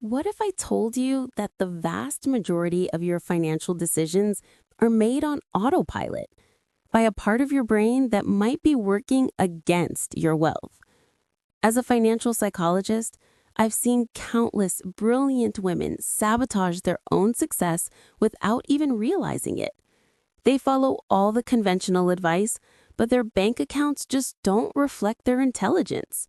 What if I told you that the vast majority of your financial decisions are made on autopilot by a part of your brain that might be working against your wealth? As a financial psychologist, I've seen countless brilliant women sabotage their own success without even realizing it. They follow all the conventional advice, but their bank accounts just don't reflect their intelligence.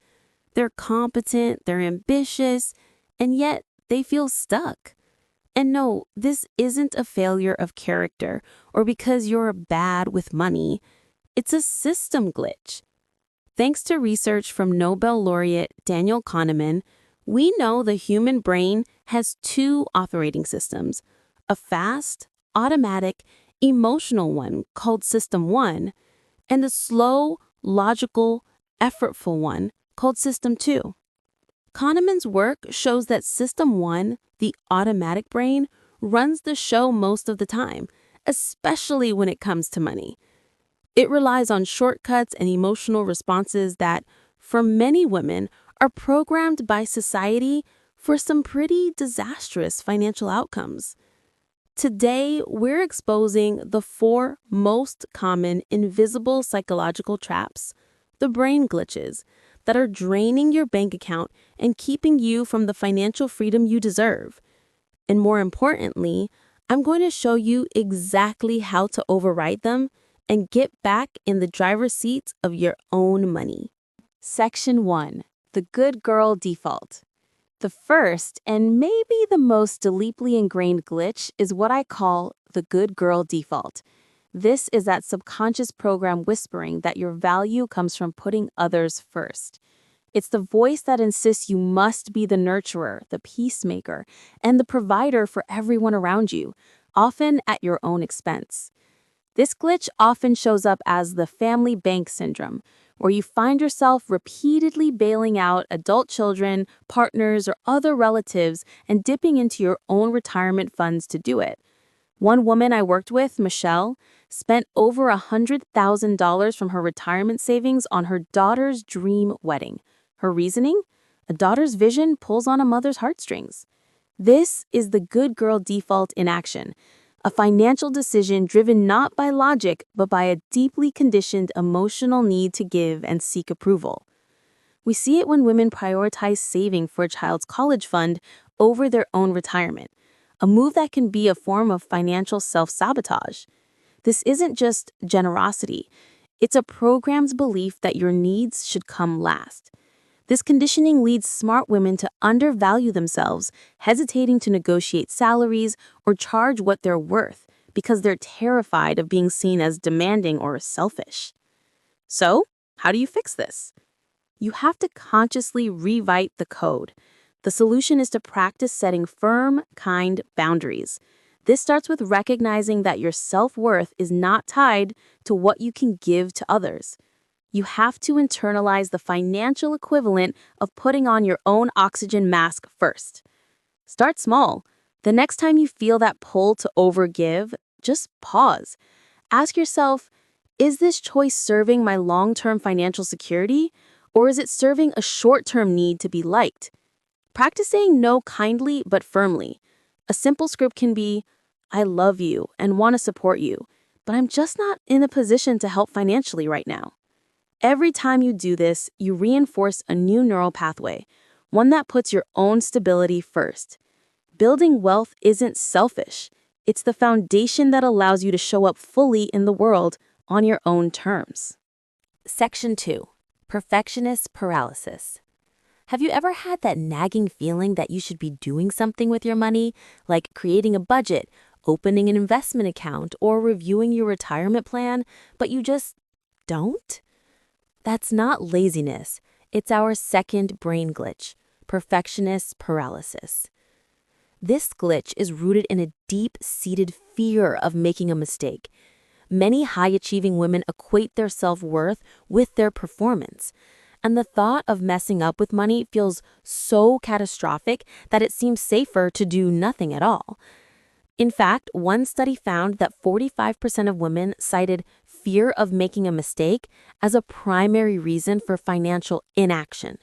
They're competent, they're ambitious, and yet they feel stuck. And no, this isn't a failure of character or because you're bad with money. It's a system glitch. Thanks to research from Nobel laureate Daniel Kahneman, we know the human brain has two operating systems, a fast, automatic, emotional one called System 1, and a slow, logical, effortful one called System 2. Kahneman's work shows that System 1, the automatic brain, runs the show most of the time, especially when it comes to money. It relies on shortcuts and emotional responses that, for many women, are programmed by society for some pretty disastrous financial outcomes. Today, we're exposing the four most common invisible psychological traps, the brain glitches, that are draining your bank account and keeping you from the financial freedom you deserve. And more importantly, I'm going to show you exactly how to override them and get back in the driver's seat of your own money. Section 1. The Good Girl Default. The first and maybe the most deeply ingrained glitch is what I call the good girl default. This is that subconscious program whispering that your value comes from putting others first. It's the voice that insists you must be the nurturer, the peacemaker, and the provider for everyone around you, often at your own expense. This glitch often shows up as the family bank syndrome, where you find yourself repeatedly bailing out adult children, partners, or other relatives and dipping into your own retirement funds to do it. One woman I worked with, Michelle, spent over $100,000 from her retirement savings on her daughter's dream wedding. Her reasoning? A daughter's vision pulls on a mother's heartstrings. This is the good girl default in action. A financial decision driven not by logic, but by a deeply conditioned emotional need to give and seek approval. We see it when women prioritize saving for a child's college fund over their own retirement, a move that can be a form of financial self-sabotage. This isn't just generosity. It's a programmed belief that your needs should come last. This conditioning leads smart women to undervalue themselves, hesitating to negotiate salaries or charge what they're worth because they're terrified of being seen as demanding or selfish. So, how do you fix this? You have to consciously rewrite the code. The solution is to practice setting firm, kind boundaries. This starts with recognizing that your self-worth is not tied to what you can give to others. You have to internalize the financial equivalent of putting on your own oxygen mask first. Start small. The next time you feel that pull to overgive, just pause. Ask yourself, is this choice serving my long-term financial security, or is it serving a short-term need to be liked? Practice saying no kindly but firmly. A simple script can be, I love you and want to support you, but I'm just not in a position to help financially right now. Every time you do this, you reinforce a new neural pathway, one that puts your own stability first. Building wealth isn't selfish. It's the foundation that allows you to show up fully in the world on your own terms. Section 2. Perfectionist Paralysis. Have you ever had that nagging feeling that you should be doing something with your money, like creating a budget, opening an investment account, or reviewing your retirement plan, but you just don't? That's not laziness. It's our second brain glitch, perfectionist paralysis. This glitch is rooted in a deep-seated fear of making a mistake. Many high-achieving women equate their self-worth with their performance, and the thought of messing up with money feels so catastrophic that it seems safer to do nothing at all. In fact, one study found that 45% of women cited fear of making a mistake as a primary reason for financial inaction.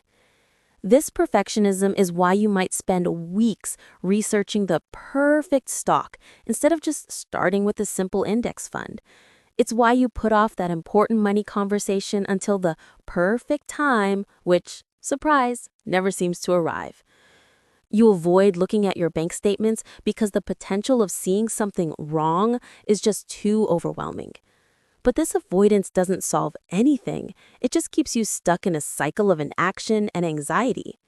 This perfectionism is why you might spend weeks researching the perfect stock instead of just starting with a simple index fund. It's why you put off that important money conversation until the perfect time, which, surprise, never seems to arrive. You avoid looking at your bank statements because the potential of seeing something wrong is just too overwhelming. But this avoidance doesn't solve anything. It just keeps you stuck in a cycle of inaction and anxiety.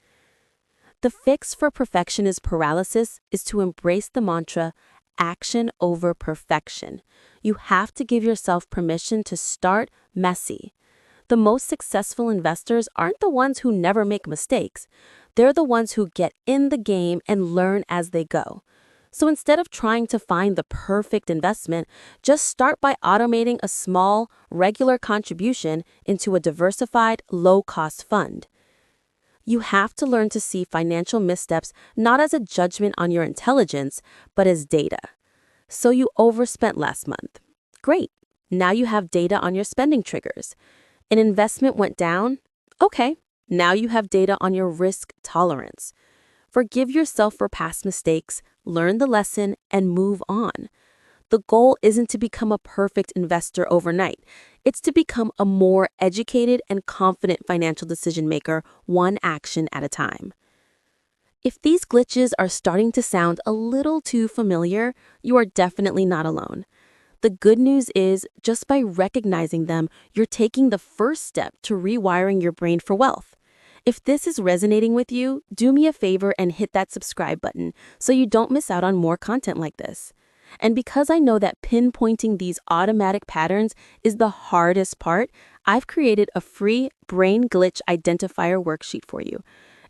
The fix for perfectionist paralysis is to embrace the mantra, action over perfection. You have to give yourself permission to start messy. The most successful investors aren't the ones who never make mistakes. They're the ones who get in the game and learn as they go. So instead of trying to find the perfect investment, just start by automating a small, regular contribution into a diversified, low-cost fund. You have to learn to see financial missteps not as a judgment on your intelligence, but as data. So you overspent last month. Great. Now you have data on your spending triggers. An investment went down? Okay. Now you have data on your risk tolerance. Forgive yourself for past mistakes, learn the lesson, and move on. The goal isn't to become a perfect investor overnight. It's to become a more educated and confident financial decision maker, one action at a time. If these glitches are starting to sound a little too familiar, you are definitely not alone. The good news is, just by recognizing them, you're taking the first step to rewiring your brain for wealth. If this is resonating with you, do me a favor and hit that subscribe button so you don't miss out on more content like this. And because I know that pinpointing these automatic patterns is the hardest part, I've created a free brain glitch identifier worksheet for you.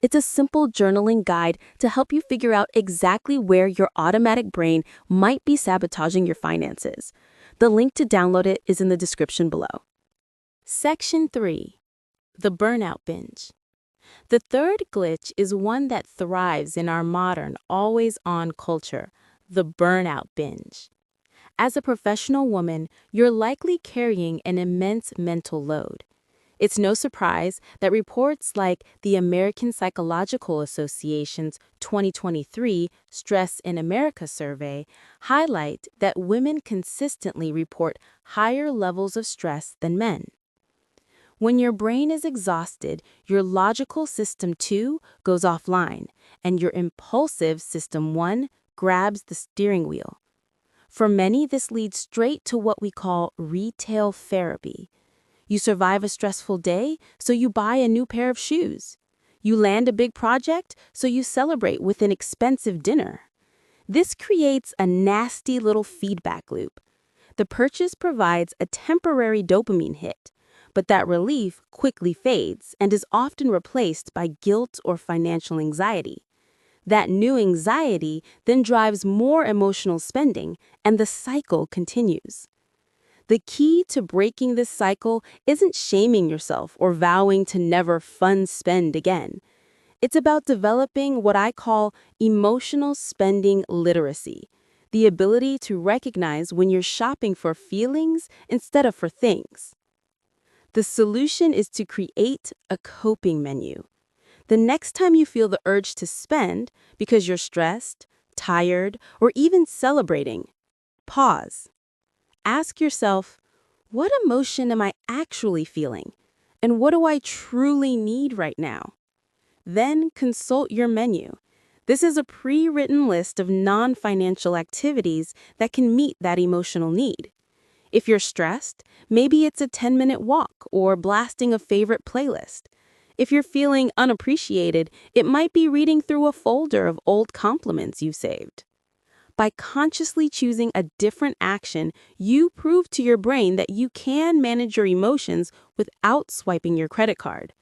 It's a simple journaling guide to help you figure out exactly where your automatic brain might be sabotaging your finances. The link to download it is in the description below. Section 3. The Burnout Binge. The third glitch is one that thrives in our modern, always-on culture, the burnout binge. As a professional woman, you're likely carrying an immense mental load. It's no surprise that reports like the American Psychological Association's 2023 Stress in America survey highlight that women consistently report higher levels of stress than men. When your brain is exhausted, your logical system 2 goes offline, and your impulsive system 1 grabs the steering wheel. For many, this leads straight to what we call retail therapy. You survive a stressful day, so you buy a new pair of shoes. You land a big project, so you celebrate with an expensive dinner. This creates a nasty little feedback loop. The purchase provides a temporary dopamine hit, but that relief quickly fades and is often replaced by guilt or financial anxiety. That new anxiety then drives more emotional spending, and the cycle continues. The key to breaking this cycle isn't shaming yourself or vowing to never fun spend again. It's about developing what I call emotional spending literacy, the ability to recognize when you're shopping for feelings instead of for things. The solution is to create a coping menu. The next time you feel the urge to spend because you're stressed, tired, or even celebrating, pause. Ask yourself, what emotion am I actually feeling? And what do I truly need right now? Then consult your menu. This is a pre-written list of non-financial activities that can meet that emotional need. If you're stressed, maybe it's a 10-minute walk or blasting a favorite playlist. If you're feeling unappreciated, it might be reading through a folder of old compliments you saved. By consciously choosing a different action, you prove to your brain that you can manage your emotions without swiping your credit card.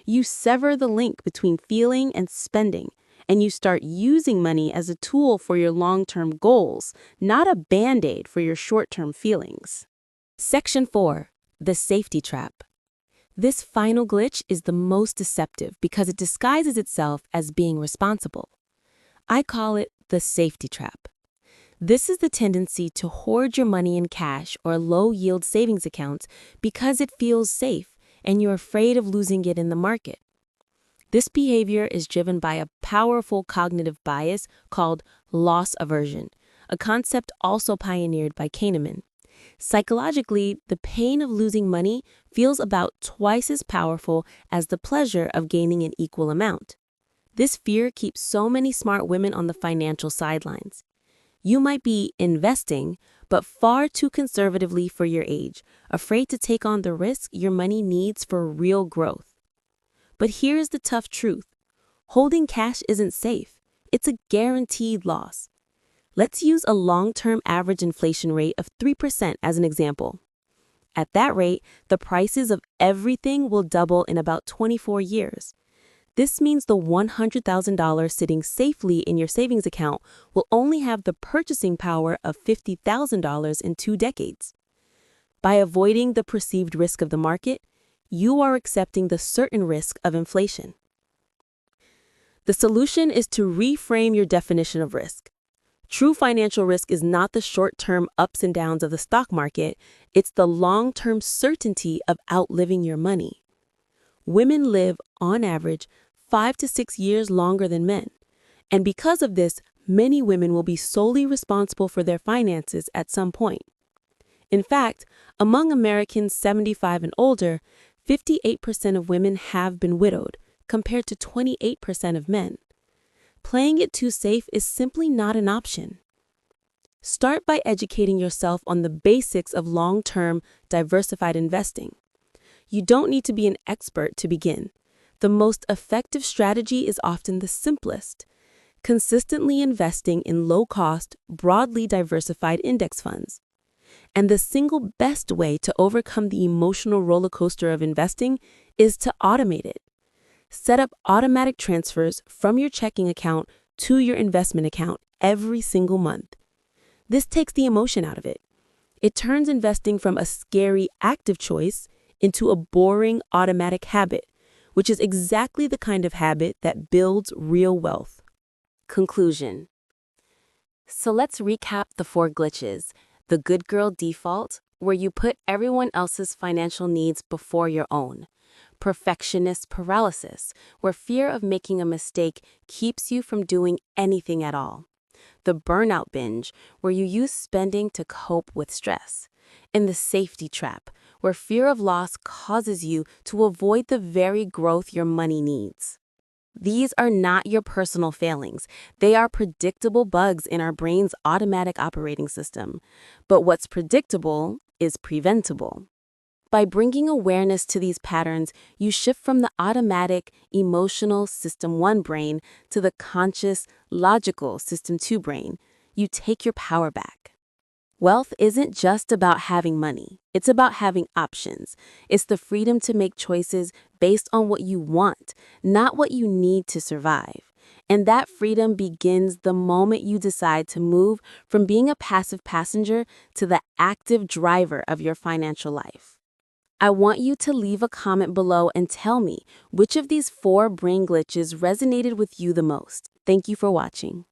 You sever the link between feeling and spending, and you start using money as a tool for your long-term goals, not a band-aid for your short-term feelings. Section 4. The Safety Trap. This final glitch is the most deceptive because it disguises itself as being responsible. I call it the safety trap. This is the tendency to hoard your money in cash or low-yield savings accounts because it feels safe and you're afraid of losing it in the market. This behavior is driven by a powerful cognitive bias called loss aversion, a concept also pioneered by Kahneman. Psychologically, the pain of losing money feels about twice as powerful as the pleasure of gaining an equal amount. This fear keeps so many smart women on the financial sidelines. You might be investing, but far too conservatively for your age, afraid to take on the risk your money needs for real growth. But here's the tough truth. Holding cash isn't safe. It's a guaranteed loss. Let's use a long-term average inflation rate of 3% as an example. At that rate, the prices of everything will double in about 24 years. This means the $100,000 sitting safely in your savings account will only have the purchasing power of $50,000 in 2 decades. By avoiding the perceived risk of the market, you are accepting the certain risk of inflation. The solution is to reframe your definition of risk. True financial risk is not the short-term ups and downs of the stock market, it's the long-term certainty of outliving your money. Women live, on average, 5 to 6 years longer than men. And because of this, many women will be solely responsible for their finances at some point. In fact, among Americans 75 and older, 58% of women have been widowed, compared to 28% of men. Playing it too safe is simply not an option. Start by educating yourself on the basics of long-term, diversified investing. You don't need to be an expert to begin. The most effective strategy is often the simplest. Consistently investing in low-cost, broadly diversified index funds. And the single best way to overcome the emotional roller coaster of investing is to automate it. Set up automatic transfers from your checking account to your investment account every single month. This takes the emotion out of it. It turns investing from a scary active choice into a boring automatic habit, which is exactly the kind of habit that builds real wealth. Conclusion. So let's recap the 4 glitches. The good girl default, where you put everyone else's financial needs before your own. Perfectionist paralysis, where fear of making a mistake keeps you from doing anything at all. The burnout binge, where you use spending to cope with stress. And the safety trap, where fear of loss causes you to avoid the very growth your money needs. These are not your personal failings. They are predictable bugs in our brain's automatic operating system. But what's predictable is preventable. By bringing awareness to these patterns, you shift from the automatic, emotional System 1 brain to the conscious, logical System 2 brain. You take your power back. Wealth isn't just about having money. It's about having options. It's the freedom to make choices based on what you want, not what you need to survive. And that freedom begins the moment you decide to move from being a passive passenger to the active driver of your financial life. I want you to leave a comment below and tell me which of these 4 brain glitches resonated with you the most. Thank you for watching.